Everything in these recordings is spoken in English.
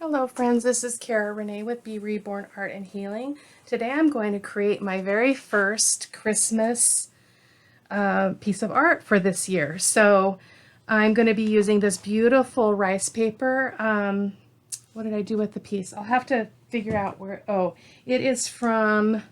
Hello friends, this is Cara-Renee with B.Reborn Art and Healing. Today I'm going to create my very first Christmas piece of art for this year. So I'm going to be using this beautiful rice paper. What did I do with the piece? I'll have to figure out where, it is from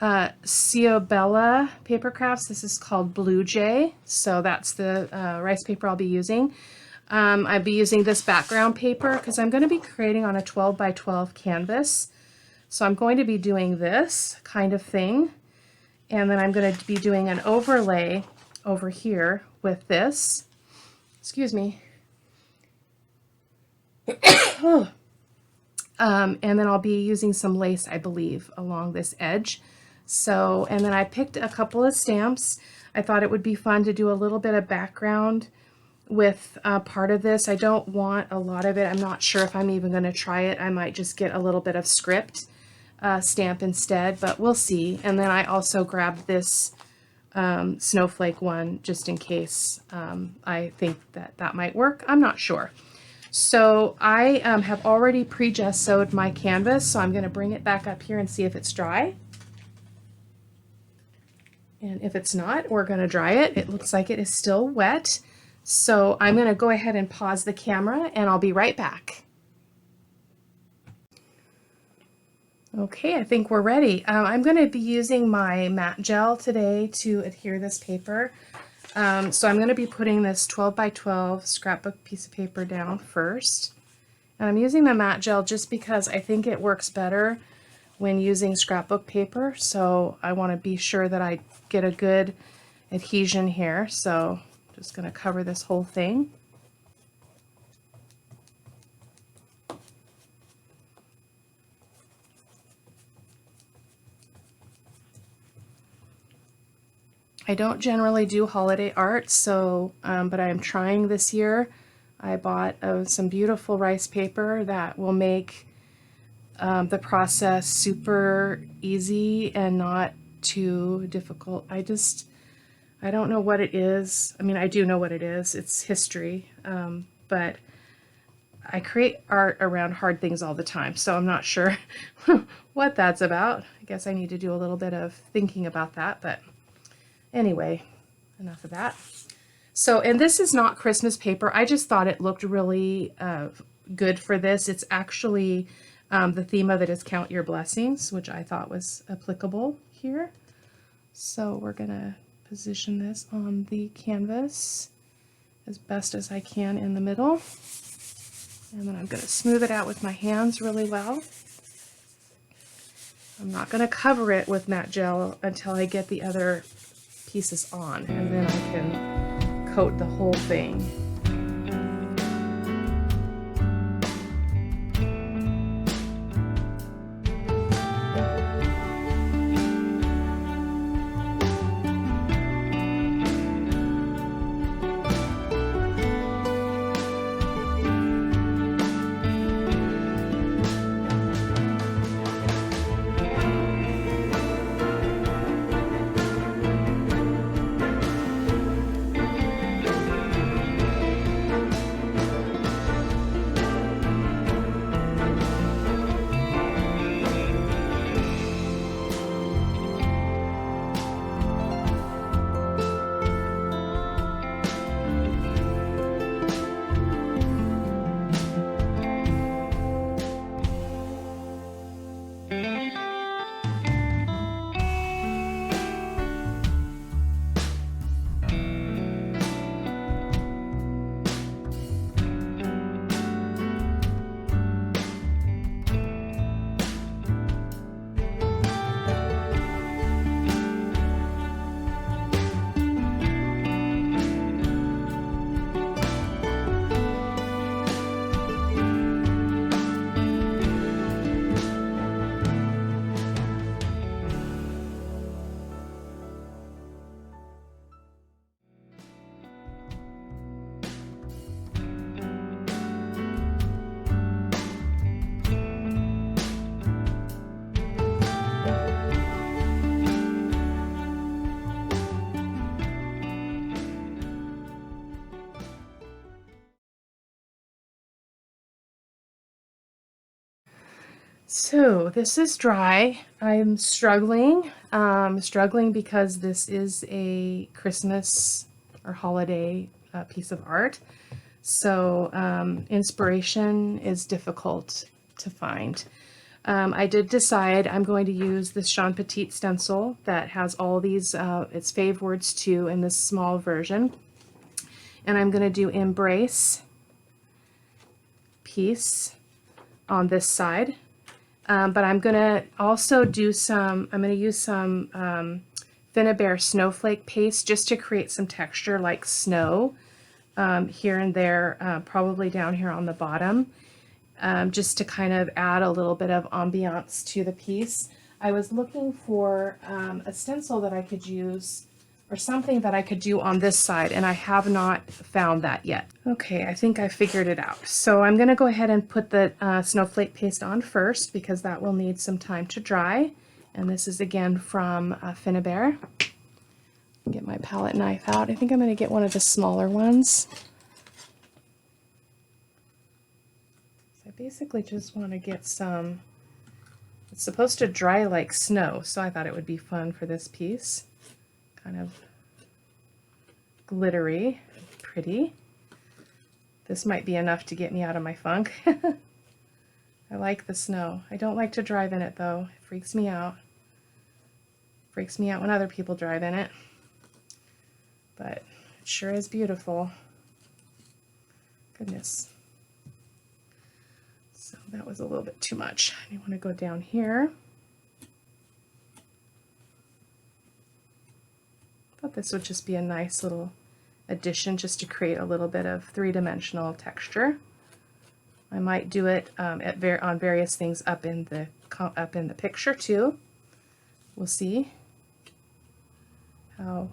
Ciao Bella Paper Crafts. This is called Blue Jay. So that's the rice paper I'll be using. I'll be using this background paper because I'm going to be creating on a 12 by 12 canvas. So I'm going to be doing this kind of thing. And then I'm going to be doing an overlay over here with this. Excuse me. And then I'll be using some lace, I believe, along this edge. So, and then I picked a couple of stamps. I thought it would be fun to do a little bit of background with part of this. I don't want a lot of it. I'm not sure if I'm even going to try it. I might just get a little bit of script stamp instead, but we'll see. And then I also grabbed this snowflake one just in case. I think that might work. I'm not sure. So I have already pre-gessoed my canvas, so I'm going to bring it back up here and see if it's dry. And if it's not, we're going to dry it. It looks like it is still wet. So I'm going to go ahead and pause the camera and I'll be right back. Okay, I think we're ready. I'm going to be using my matte gel today to adhere this paper. So I'm going to be putting this 12 by 12 scrapbook piece of paper down first. And I'm using the matte gel just because I think it works better when using scrapbook paper. So I want to be sure that I get a good adhesion here. So just going to cover this whole thing. I don't generally do holiday art, so but I am trying this year. I bought some beautiful rice paper that will make the process super easy and not too difficult. I don't know what it is. I mean, I do know what it is. It's history, but I create art around hard things all the time, so I'm not sure what that's about. I guess I need to do a little bit of thinking about that, but anyway, enough of that. So, and this is not Christmas paper. I just thought it looked really good for this. It's actually, the theme of it is Count Your Blessings, which I thought was applicable here. So we're gonna position this on the canvas as best as I can in the middle. And then I'm going to smooth it out with my hands really well. I'm not going to cover it with matte gel until I get the other pieces on, and then I can coat the whole thing. So this is dry. I'm struggling. Struggling because this is a Christmas or holiday piece of art. So inspiration is difficult to find. I did decide I'm going to use this Jean Petit stencil that has all these, it's fave words too in this small version. And I'm going to do embrace, peace on this side. But I'm going to also do I'm going to use some Finnabair snowflake paste just to create some texture like snow here and there, probably down here on the bottom, just to kind of add a little bit of ambiance to the piece. I was looking for a stencil that I could use or something that I could do on this side, and I have not found that yet. Okay, I think I figured it out. So I'm going to go ahead and put the snowflake paste on first because that will need some time to dry. And this is again from Finnabair. Get my palette knife out. I think I'm going to get one of the smaller ones. So I basically just want to get some, it's supposed to dry like snow, so I thought it would be fun for this piece. Kind of glittery, pretty. This might be enough to get me out of my funk. I like the snow. I don't like to drive in it though. It freaks me out. Freaks me out when other people drive in it. But it sure is beautiful. Goodness. So that was a little bit too much. I want to go down here. Thought this would just be a nice little addition just to create a little bit of three-dimensional texture. I might do it on various things up in the picture too. We'll see how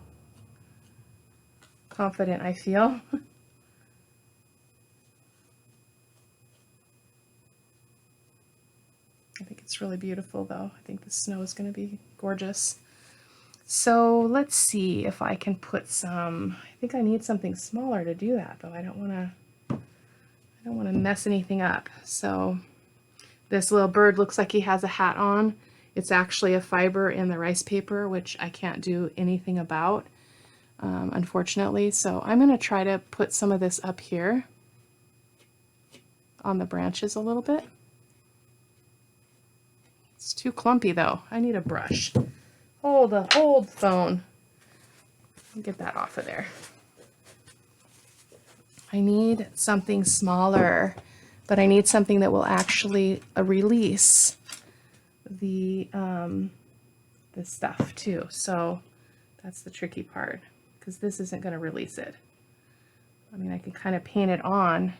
confident I feel. I think it's really beautiful though. I think the snow is going to be gorgeous. So let's see if I can put some, I think I need something smaller to do that though. I don't want to mess anything up. So this little bird looks like he has a hat on. It's actually a fiber in the rice paper, which I can't do anything about, unfortunately. So I'm going to try to put some of this up here on the branches a little bit. It's too clumpy though. I need a brush. Hold phone. Get that off of there. I need something smaller, but I need something that will actually release the stuff too. So that's the tricky part, because this isn't going to release it. I mean, I can kind of paint it on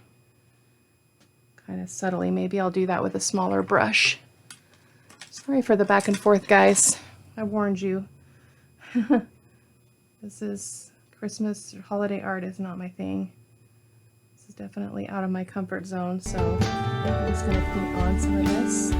kind of subtly. Maybe I'll do that with a smaller brush. Sorry for the back and forth, guys. I warned you. This is Christmas or holiday art is not my thing. This is definitely out of my comfort zone, so I'm just going to paint on some of this.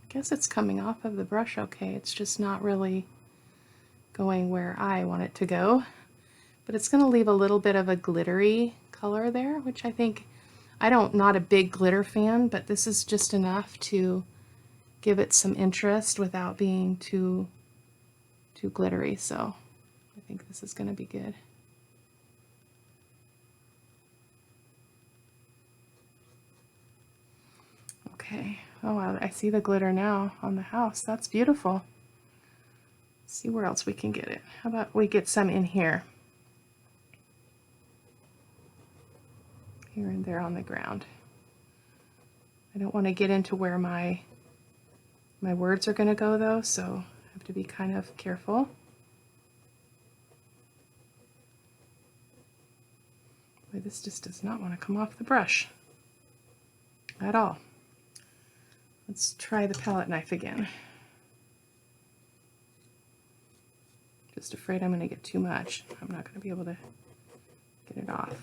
I guess it's coming off of the brush okay. It's just not really going where I want it to go. But it's going to leave a little bit of a glittery color there, which I think, not a big glitter fan, but this is just enough to give it some interest without being too glittery. So I think this is going to be good. Okay. Oh, I see the glitter now on the house. That's beautiful. Let's see where else we can get it. How about we get some in here? here and there on the ground. I don't want to get into where my words are going to go though, so I have to be kind of careful. Boy, this just does not want to come off the brush at all. Let's try the palette knife again. Just afraid I'm going to get too much. I'm not going to be able to get it off.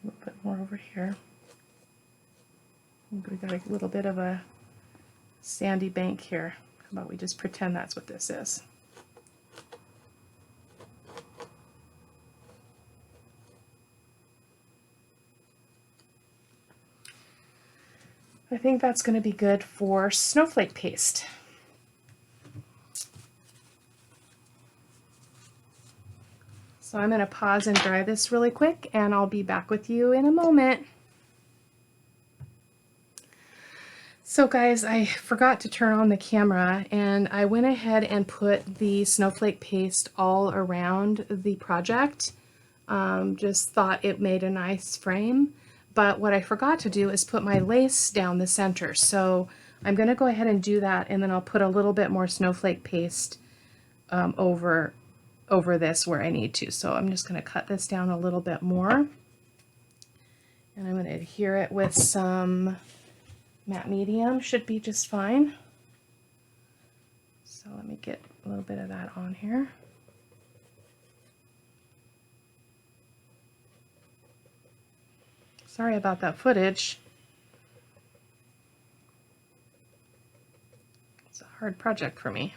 A little bit more over here. We got a little bit of a sandy bank here. How about we just pretend that's what this is? I think that's going to be good for snowflake paste. So I'm going to pause and dry this really quick, and I'll be back with you in a moment. So guys, I forgot to turn on the camera, and I went ahead and put the snowflake paste all around the project. Just thought it made a nice frame. But what I forgot to do is put my lace down the center. So I'm going to go ahead and do that, and then I'll put a little bit more snowflake paste over this where I need to. So I'm just going to cut this down a little bit more, and I'm going to adhere it with some matte medium. Should be just fine. So let me get a little bit of that on here. Sorry about that footage. It's a hard project for me.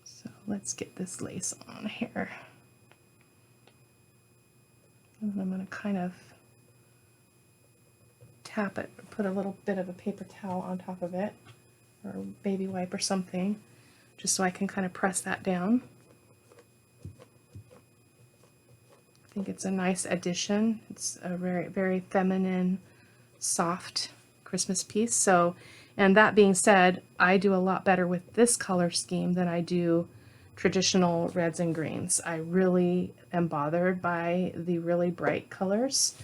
So let's get this lace on here. And I'm going to kind of tap it, put a little bit of a paper towel on top of it, or a baby wipe or something, just so I can kind of press that down. I think it's a nice addition. It's a very, very feminine, soft Christmas piece. So, and that being said, I do a lot better with this color scheme than I do traditional reds and greens. I really am bothered by the really bright colors.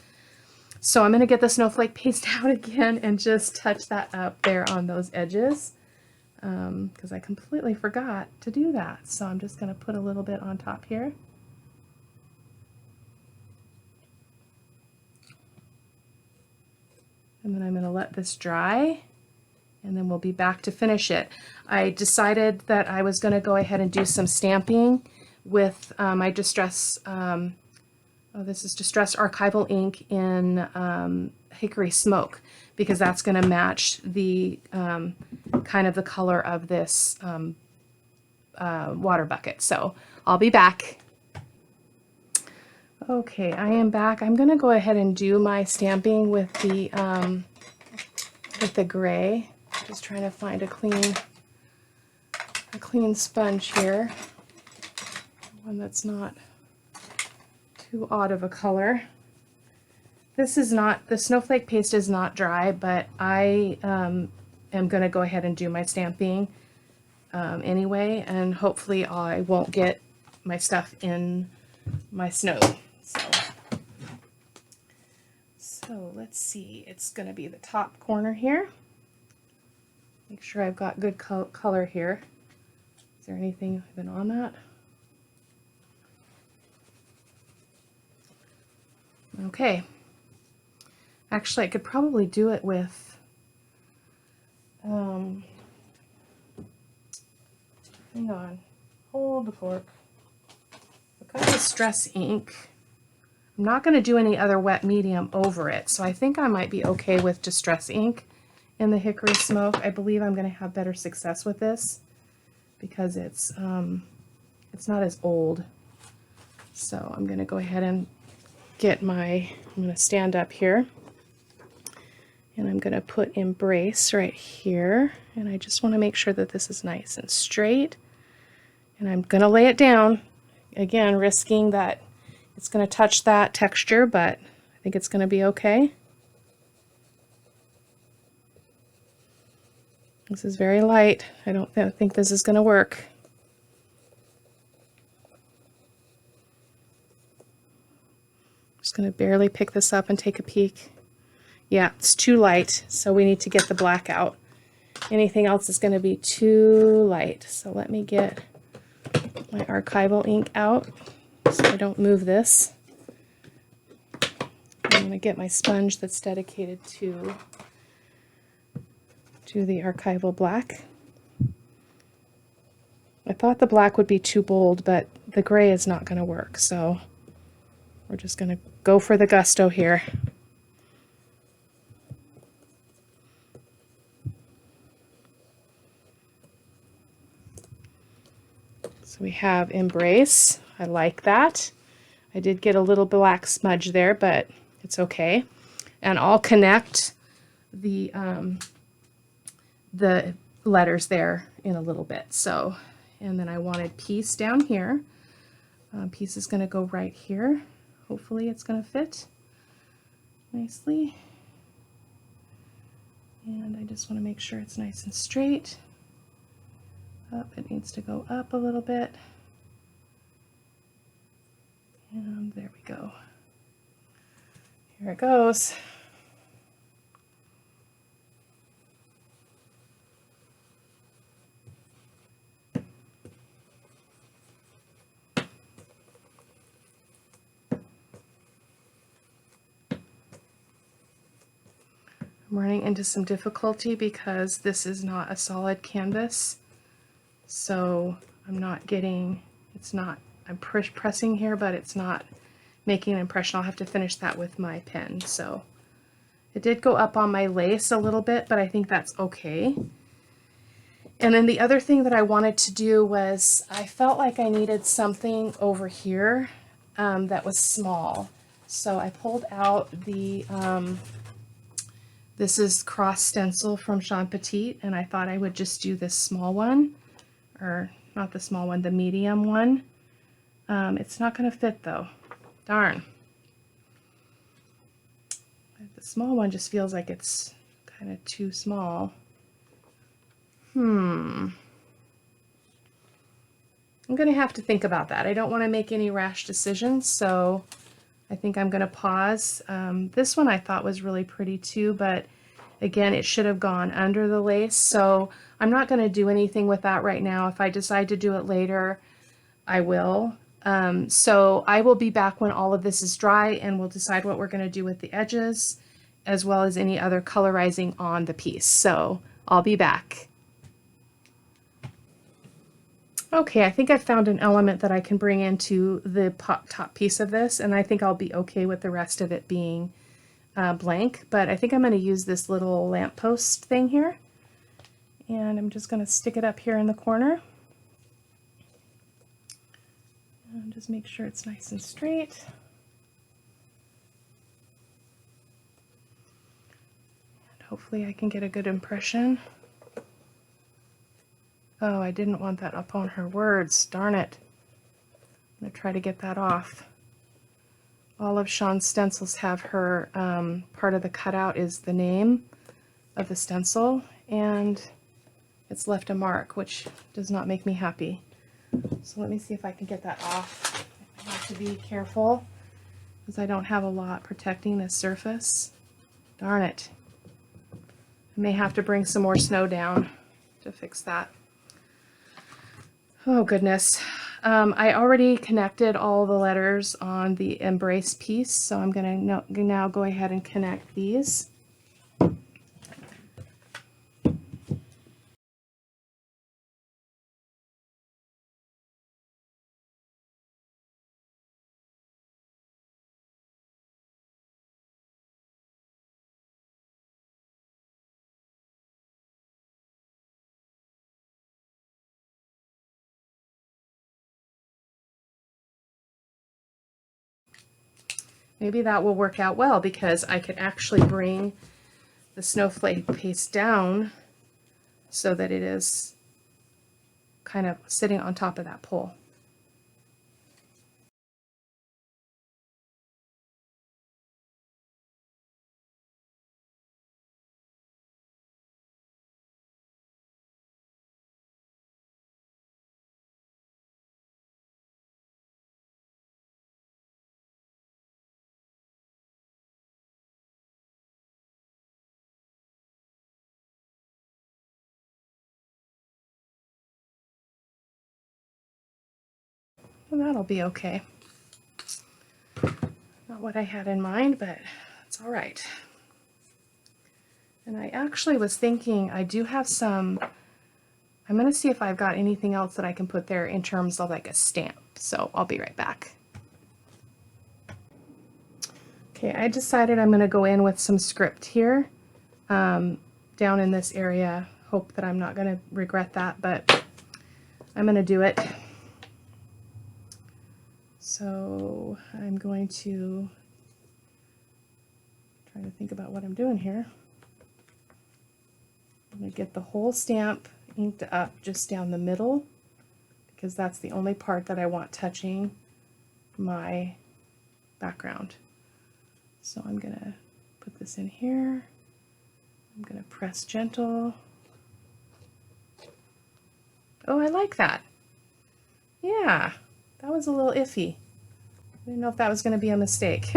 So I'm going to get the snowflake paste out again and just touch that up there on those edges, because I completely forgot to do that. So I'm just going to put a little bit on top here. And then I'm going to let this dry, and then we'll be back to finish it. I decided that I was going to go ahead and do some stamping with my Distress, this is Distress Archival ink in Hickory Smoke, because that's going to match the kind of the color of this water bucket. So I'll be back. Okay, I am back. I'm going to go ahead and do my stamping with the gray. Just trying to find a clean sponge here, one that's not too odd of a color. This is not, the snowflake paste is not dry, but I am going to go ahead and do my stamping anyway, and hopefully I won't get my stuff in my snow. So let's see, it's going to be the top corner here. Make sure I've got good color here. Is there anything even on that? Okay. Actually, I could probably do it with hang on, hold the fork. I've got Distress ink. I'm not going to do any other wet medium over it, so I think I might be okay with Distress ink in the Hickory Smoke. I believe I'm going to have better success with this because it's not as old. So I'm going to go ahead and I'm going to stand up here. And I'm going to put Embrace right here. And I just want to make sure that this is nice and straight. And I'm going to lay it down. Again, risking that it's going to touch that texture, but I think it's going to be okay. This is very light. I don't think this is going to work. I'm just going to barely pick this up and take a peek. Yeah, it's too light, so we need to get the black out. Anything else is going to be too light. So let me get my archival ink out so I don't move this. I'm going to get my sponge that's dedicated to the archival black. I thought the black would be too bold, but the gray is not going to work, so we're just going to go for the gusto here. So we have Embrace. I like that. I did get a little black smudge there, but it's okay. And I'll connect the letters there in a little bit. So, and then I wanted Peace down here. Peace is going to go right here. Hopefully it's going to fit nicely. And I just want to make sure it's nice and straight. Up, it needs to go up a little bit. And there we go. Here it goes. I'm running into some difficulty because this is not a solid canvas. So I'm not getting, I'm pressing here, but it's not making an impression. I'll have to finish that with my pen. So it did go up on my lace a little bit, but I think that's okay. And then the other thing that I wanted to do was I felt like I needed something over here that was small. So I pulled out the, this is Cross Stencil from Jean Petit, and I thought I would just do this small one, or not the small one, the medium one. It's not going to fit though. Darn. The small one just feels like it's kind of too small. I'm going to have to think about that. I don't want to make any rash decisions, so I think I'm going to pause. This one I thought was really pretty too, but again, it should have gone under the lace, so I'm not going to do anything with that right now. If I decide to do it later, I will. So I will be back when all of this is dry, and we'll decide what we're going to do with the edges, as well as any other colorizing on the piece. So I'll be back. Okay, I think I found an element that I can bring into the top piece of this, and I think I'll be okay with the rest of it being blank, but I think I'm going to use this little lamppost thing here, and I'm just going to stick it up here in the corner. And just make sure it's nice and straight. And hopefully I can get a good impression. Oh, I didn't want that up on her words. Darn it. I'm going to try to get that off. All of Sean's stencils have her, part of the cutout is the name of the stencil, and it's left a mark, which does not make me happy. So let me see if I can get that off. I have to be careful because I don't have a lot protecting this surface. Darn it. I may have to bring some more snow down to fix that. Oh goodness. I already connected all the letters on the Embrace piece, so I'm going to now go ahead and connect these. maybe that will work out well, because I could actually bring the snowflake paste down so that it is kind of sitting on top of that pole. And that'll be okay. Not what I had in mind, but it's all right. And I actually was thinking I do have some, I'm going to see if I've got anything else that I can put there in terms of like a stamp. So I'll be right back. Okay, I decided I'm going to go in with some script here down in this area. Hope that I'm not going to regret that, but I'm going to do it. So I'm going to try to think about what I'm doing here. I'm going to get the whole stamp inked up just down the middle, because that's the only part that I want touching my background. So I'm going to put this in here. I'm going to press gentle. Oh, I like that. Yeah, that was a little iffy. I didn't know if that was going to be a mistake.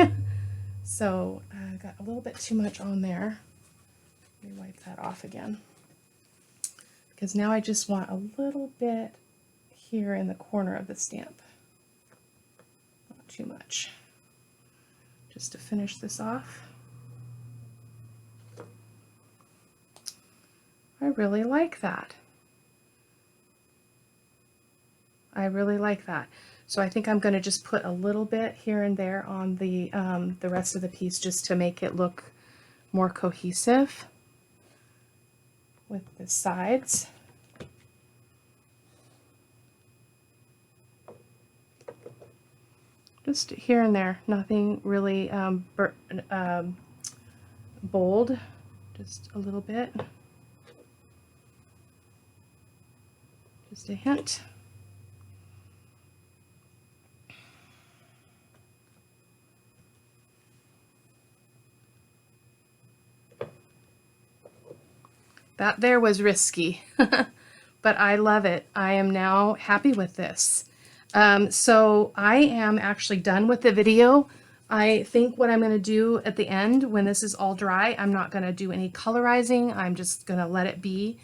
So I got a little bit too much on there. Let me wipe that off again. Because now I just want a little bit here in the corner of the stamp. Not too much. Just to finish this off. I really like that. I really like that. So I think I'm going to just put a little bit here and there on the rest of the piece, just to make it look more cohesive with the sides. Just here and there, nothing really bold, just a little bit, just a hint. That there was risky, but I love it. I am now happy with this. So I am actually done with the video. I think what I'm going to do at the end, when this is all dry, I'm not going to do any colorizing. I'm just going to let it be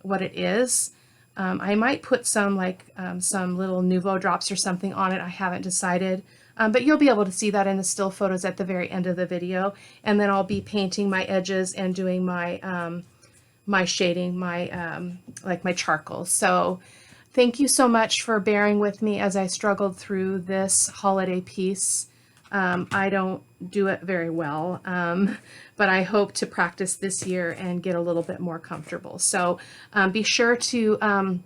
what it is. I might put some some little Nouveau drops or something on it. I haven't decided. But you'll be able to see that in the still photos at the very end of the video. And then I'll be painting my edges and doing my my shading, my like my charcoal. So thank you so much for bearing with me as I struggled through this holiday piece. I don't do it very well, but I hope to practice this year and get a little bit more comfortable. So be sure to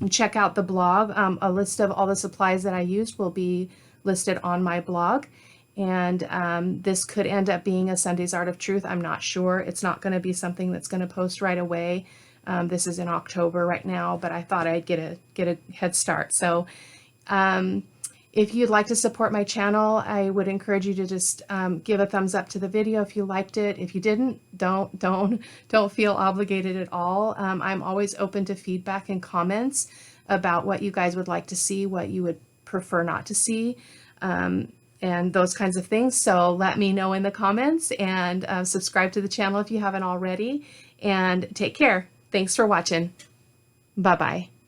check out the blog. A list of all the supplies that I used will be listed on my blog. And this could end up being a Sunday's Art of Truth. I'm not sure. It's not going to be something that's going to post right away. This is in October right now, but I thought I'd get a head start. So if you'd like to support my channel, I would encourage you to just give a thumbs up to the video if you liked it. If you didn't, don't feel obligated at all. I'm always open to feedback and comments about what you guys would like to see, what you would prefer not to see. And those kinds of things. So let me know in the comments, and subscribe to the channel if you haven't already, and take care. Thanks for watching. Bye-bye.